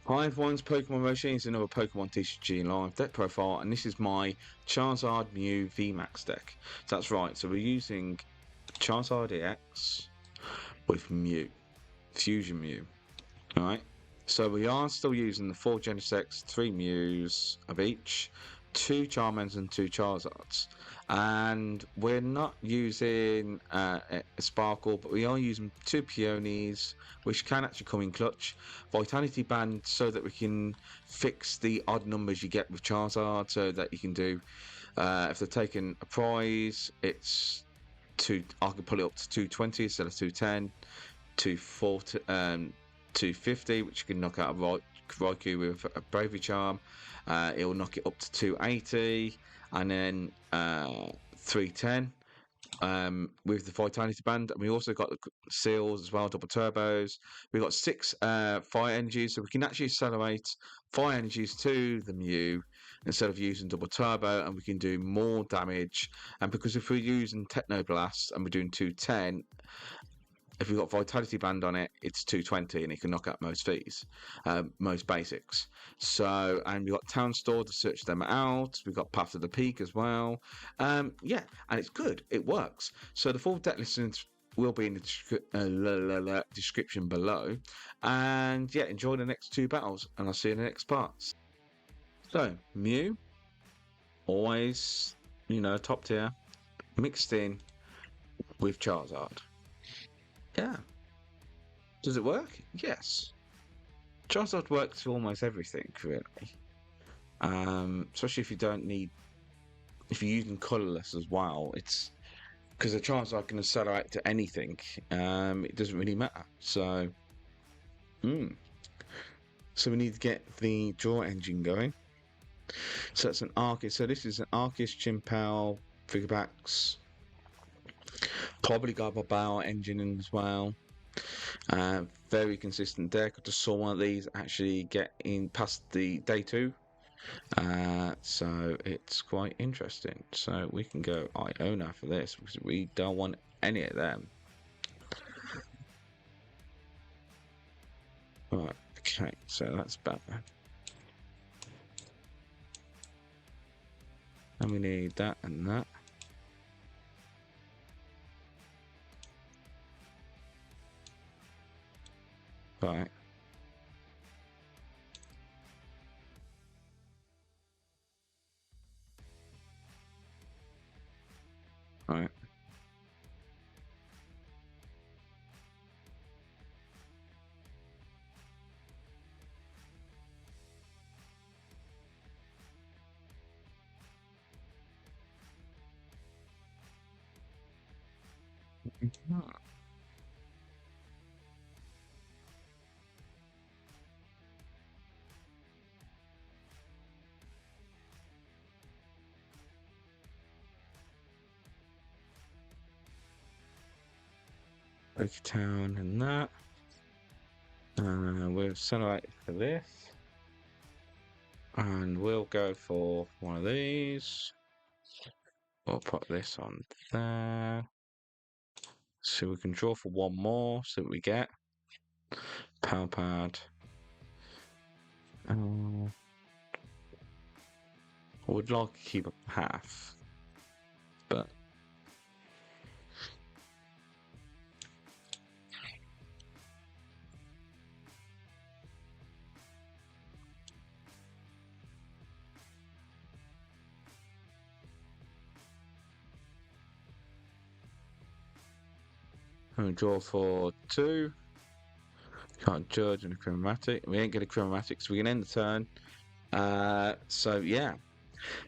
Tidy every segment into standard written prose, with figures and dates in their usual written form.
Hi everyone's Pokemon Machine is another Pokemon TCG live deck profile, and this is my Charizard Mew VMAX deck. So that's right, so we're using Charizard EX with Mew, Fusion Mew. Alright, so we are still using the 4 Genesects, 3 Mews of each, 2 Charmanders and 2 Charizards. And we're not using a Sparkle, but we are using 2 Peonies, which can actually come in clutch. Vitality Band, so that we can fix the odd numbers you get with Charizard, so that you can do, if they're taking a prize, it's I can pull it up to 220 instead of 210, 240, 250, which you can knock out a Raikou with a Bravery Charm. It will knock it up to 280, and then 310 with the Vitality Band. And we also got the seals as well, double turbos. We've got 6 fire energies, so we can actually accelerate fire energies to the Mew instead of using double turbo, and we can do more damage. And because if we're using Techno Blast and we're doing 210, if we've got Vitality Band on it, it's 220, and it can knock out most fees, most basics. So, and we've got Town Store to search them out. We've got Path to the Peak as well. Yeah, and it's good. It works. So the full deck listings will be in the description below. And yeah, enjoy the next 2 battles, and I'll see you in the next parts. So, Mew, always, top tier, mixed in with Charizard. Yeah. Does it work? Yes. Charizard works for almost everything, really. Especially if you don't need, if you're using colorless as well. It's because the Charizard can accelerate to anything. It doesn't really matter. So, so we need to get the draw engine going. So that's an Arceus. So this is an Arceus, Chimpal, Figurbax. Probably got a Bow engine in as well. Very consistent deck. I just saw one of these actually get in past the day 2. So it's quite interesting. So we can go Iono for this because we don't want any of them. Right, okay, so that's better. And we need that and that. Right. Right. Town and that. We'll accelerate for this. And we'll go for one of these. We'll put this on there. So we can draw for one more. So we get Pal Pad. I would like to keep a half, but I'm gonna draw for 2. Can't judge in a Cram-o-matic. We ain't get a Cram-o-matic, so we can end the turn. So yeah.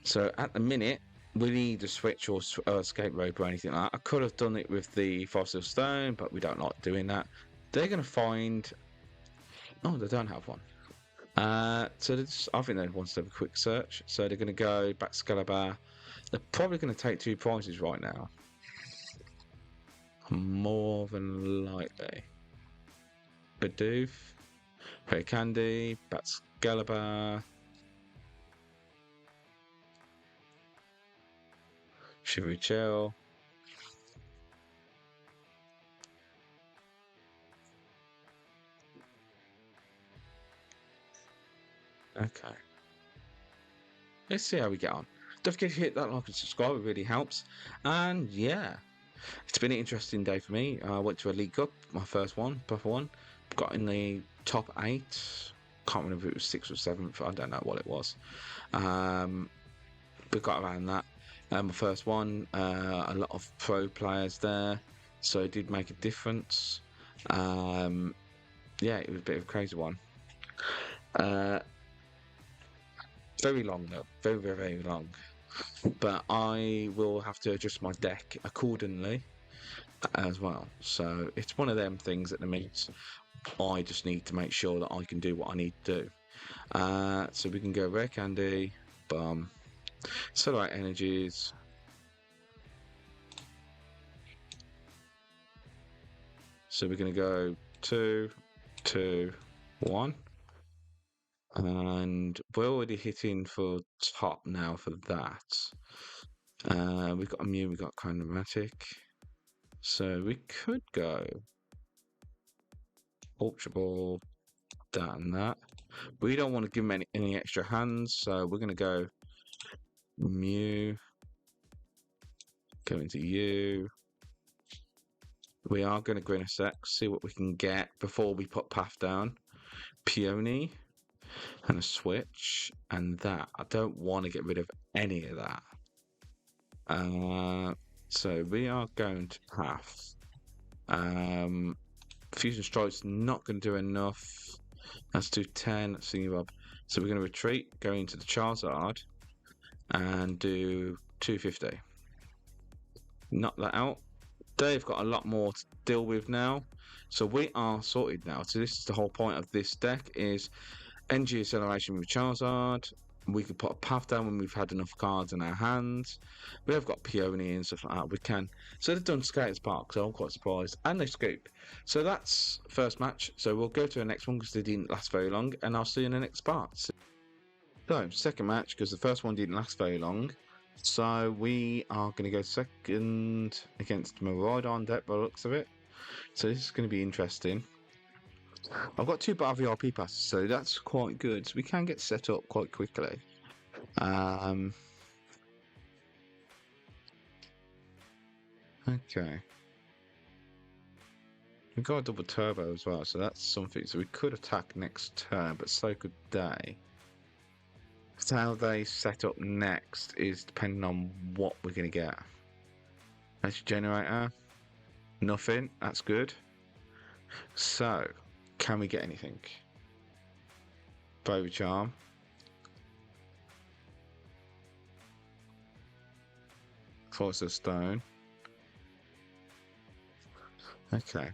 So at the minute, we need a Switch or Escape Rope or anything like that. I could have done it with the Fossil Stone, but we don't like doing that. They're gonna find. Oh, they don't have one. So I think they want to have a quick search. So they're gonna go back to Scalabar. They're probably gonna take 2 prizes right now. More than likely. Bidoof, Rare Candy, Batskelebar, Shivery Chill. Okay. Let's see how we get on. Don't forget to hit that like and subscribe, it really helps. And yeah, it's been an interesting day for me. I went to a League Cup, my first one, proper one. Got in the top 8. Can't remember if it was 6th or 7th, I don't know what it was. But got around that. My first one, a lot of pro players there, so it did make a difference. Yeah, it was a bit of a crazy one. Very long though, very, very, very long. But I will have to adjust my deck accordingly as well. So it's one of them things at the minute. I just need to make sure that I can do what I need to do. So we can go Rare Candy, Satellite Energies. So we're going to go 2, 2, 1. And we're already hitting for top now for that. We've got a Mew, we've got Cram-o-matic. So we could go Ultra Ball, that and that. We don't want to give him any extra hands, so we're going to go Mew, go into you. We are going to Genesect, see what we can get before we put Path down. Peony and a Switch, and that. I don't want to get rid of any of that. So we are going to Path. Fusion Strike's not going to do enough. Let's do 10. So we're going to retreat, go into the Charizard, and do 250. Knock that out. They've got a lot more to deal with now, so we are sorted now. So this is the whole point of this deck: is energy acceleration with Charizard. We can put a Path down when we've had enough cards in our hands. We have got Peony and stuff like that. We can. So they've done Skater's Park, so I'm quite surprised. And they Escape. So that's first match. So we'll go to the next one because they didn't last very long. And I'll see you in the next part. So, second match, because the first one didn't last very long. So we are going to go second against Miraidon deck by the looks of it. So this is going to be interesting. I've got 2 Battle VIP passes, so that's quite good. So we can get set up quite quickly. Okay. We've got a double turbo as well, so that's something. So we could attack next turn, but so could they. So how they set up next is depending on what we're going to get. Magic Generator. Nothing. That's good. So, can we get anything? Bravery Charm. Force of Stone. Okay.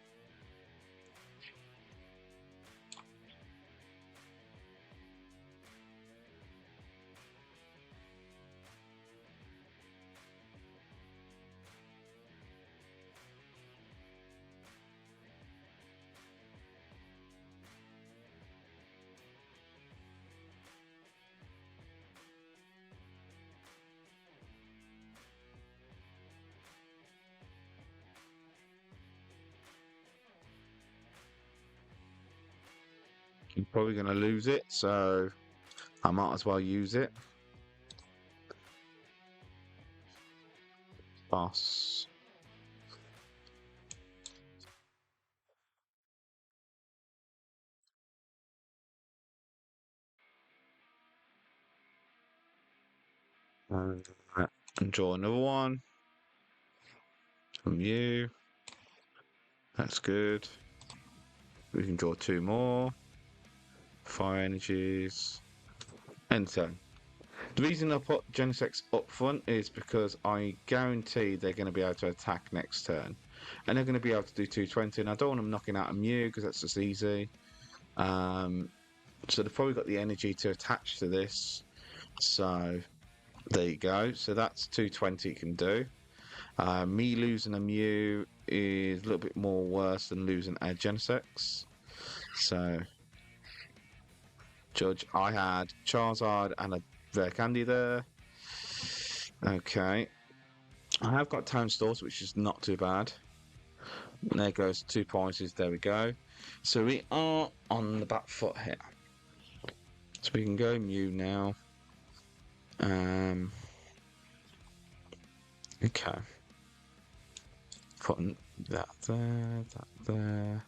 I'm probably going to lose it, so I might as well use it. Boss. And draw another one from you. That's good. We can draw 2 more. Fire energies. Enter. The reason I put Genesect up front is because I guarantee they're going to be able to attack next turn. And they're going to be able to do 220. And I don't want them knocking out a Mew because that's just easy. So they've probably got the energy to attach to this. So there you go. So that's 220 can do. Me losing a Mew is a little bit more worse than losing a Genesect. So, Judge, I had Charizard and a Rare Candy there. Okay. I have got Town Store, which is not too bad. And there goes 2 prizes. There we go. So we are on the back foot here. So we can go Mew now. Okay. Putting that there, that there,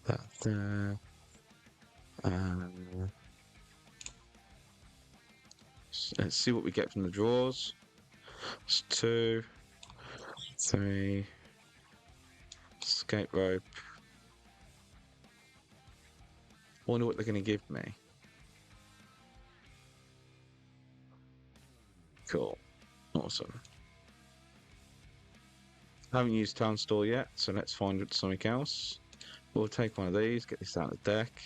that there. Let's see what we get from the draws. It's 2, 3. Escape Rope. Wonder what they're going to give me. Cool. Awesome. Haven't used Town Store yet, so let's find something else. We'll take one of these, get this out of the deck.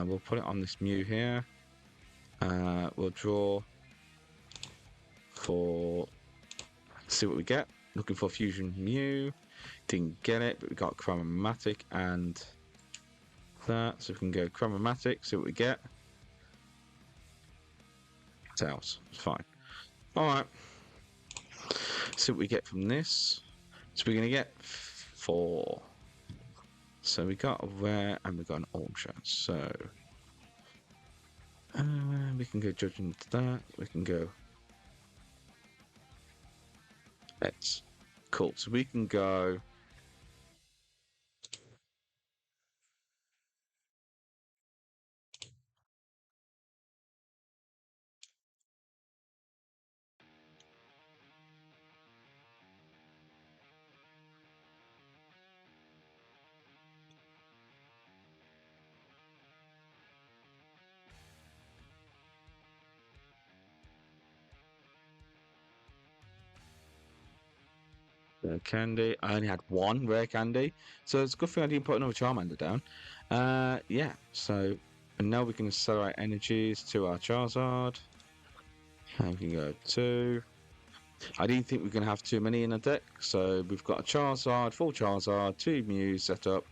We'll put it on this Mew here. We'll draw for... see what we get. Looking for Fusion Mew. Didn't get it, but we got Cram-o-matic and that. So we can go Cram-o-matic, see what we get. Tails. It's fine. Alright. See what we get from this. So we're going to get 4. So we got a rare and we got an ultra. So we can go Judge into that. We can go X. Cool. So we can go Rare Candy. I only had 1 Rare Candy, so it's a good thing I didn't put another Charmander down. Yeah, so and now we can accelerate energies to our Charizard. And we can go 2. I didn't think we are going to have too many in the deck, so we've got a Charizard, full Charizard, 2 Mew set up.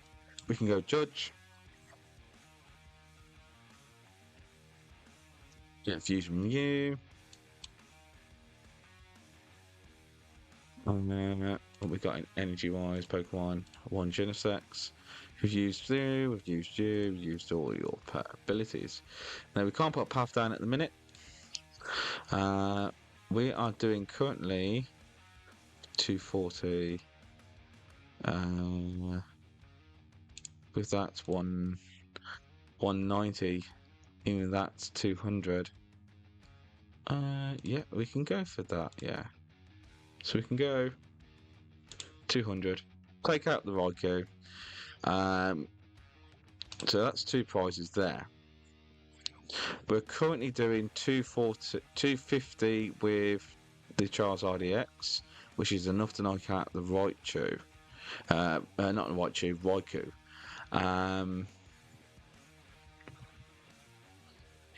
We can go Judge. Get Fusion Mew. What we got in energy-wise, Pokemon, 1 Genesect. We've used you, we've used all your abilities. Now we can't put a path down at the minute. We are doing currently 240. With that 190, even that's 200. Yeah, we can go for that. Yeah, so we can go 200. Take out the Raikou. So that's 2 prizes there. We're currently doing 250 with the Charizard EX, which is enough to knock out the Raichu. Not the Raichu, Raikou.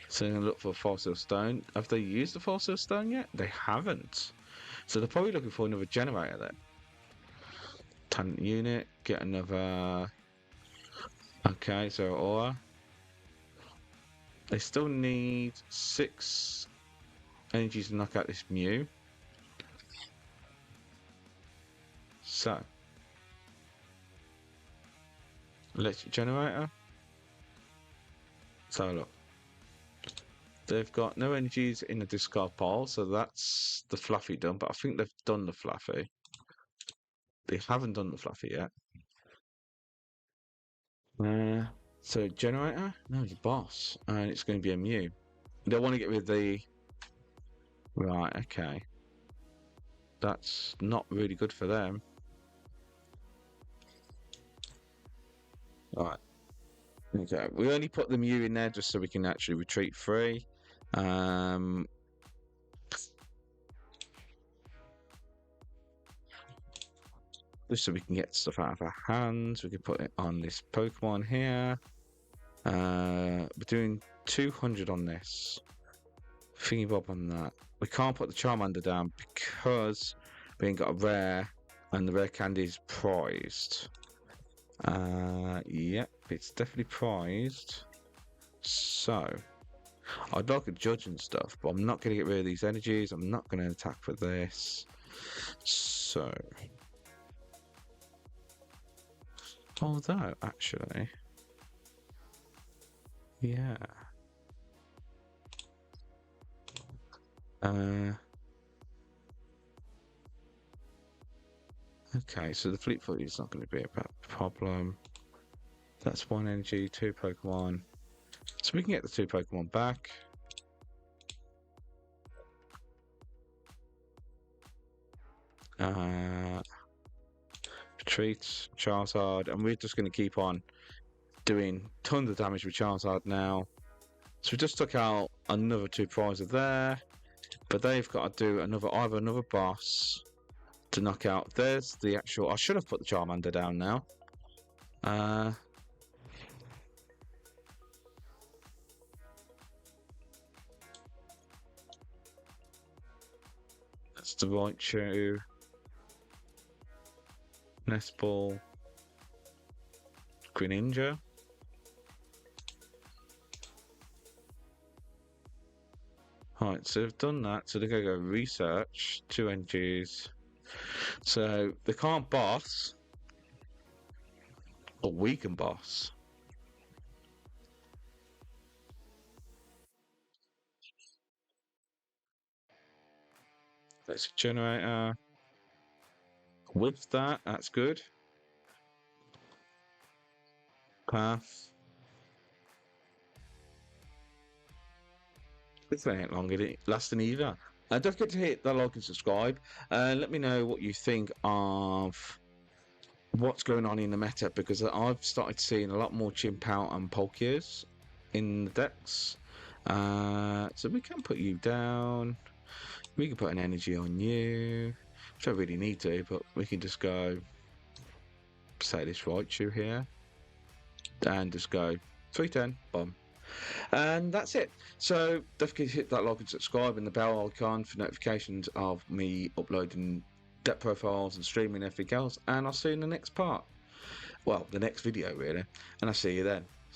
So I'm gonna look for a Fossil Stone. Have they used the Fossil Stone yet? They haven't. So they're probably looking for another generator then. Talent unit, get another. Okay, so Aura. They still need 6 energies to knock out this Mew. So, electric generator. So look, they've got no energies in the discard pile, so that's the Fluffy done. But I think they've done the Fluffy. They haven't done the Fluffy yet. So generator, no, the boss, and it's going to be a Mew. They want to get rid of the. Right, okay. That's not really good for them. Alright. Okay, we only put the Mew in there just so we can actually retreat free. Just so we can get stuff out of our hands. We can put it on this Pokemon here. We're doing 200 on this. Thingy bob on that. We can't put the Charmander down because we ain't got a rare and the Rare Candy is prized. Yep, it's definitely prized. So, I'd like a Judge and stuff, but I'm not going to get rid of these energies. I'm not going to attack for this. So, although, actually, yeah. Okay, so the Fleet Foot is not going to be a problem. That's 1 energy, 2 Pokemon. So we can get the 2 Pokemon back. Retreat, Charizard, and we're just going to keep on doing tons of damage with Charizard now. So we just took out another 2 prizes there, but they've got to do either another boss to knock out. There's the actual. I should have put the Charmander down now. That's the Raichu. Nest Ball. Greninja. Alright, so they've done that. So they're going to go research. 2 energies. So they can't boss. But we can boss. That's a generator. With that, that's good. Path. This ain't long, is it? Lasting either. Don't forget to hit that like and subscribe. Let me know what you think of what's going on in the meta, because I've started seeing a lot more Chimpout and Palkias in the decks. So we can put you down. We can put an energy on you. Which I don't really need to, but we can just go say this Raichu here. And just go 310, bomb. And that's it. So don't forget to hit that like and subscribe and the bell icon for notifications of me uploading deck profiles and streaming everything else. And I'll see you in the next part. Well, the next video really. And I'll see you then.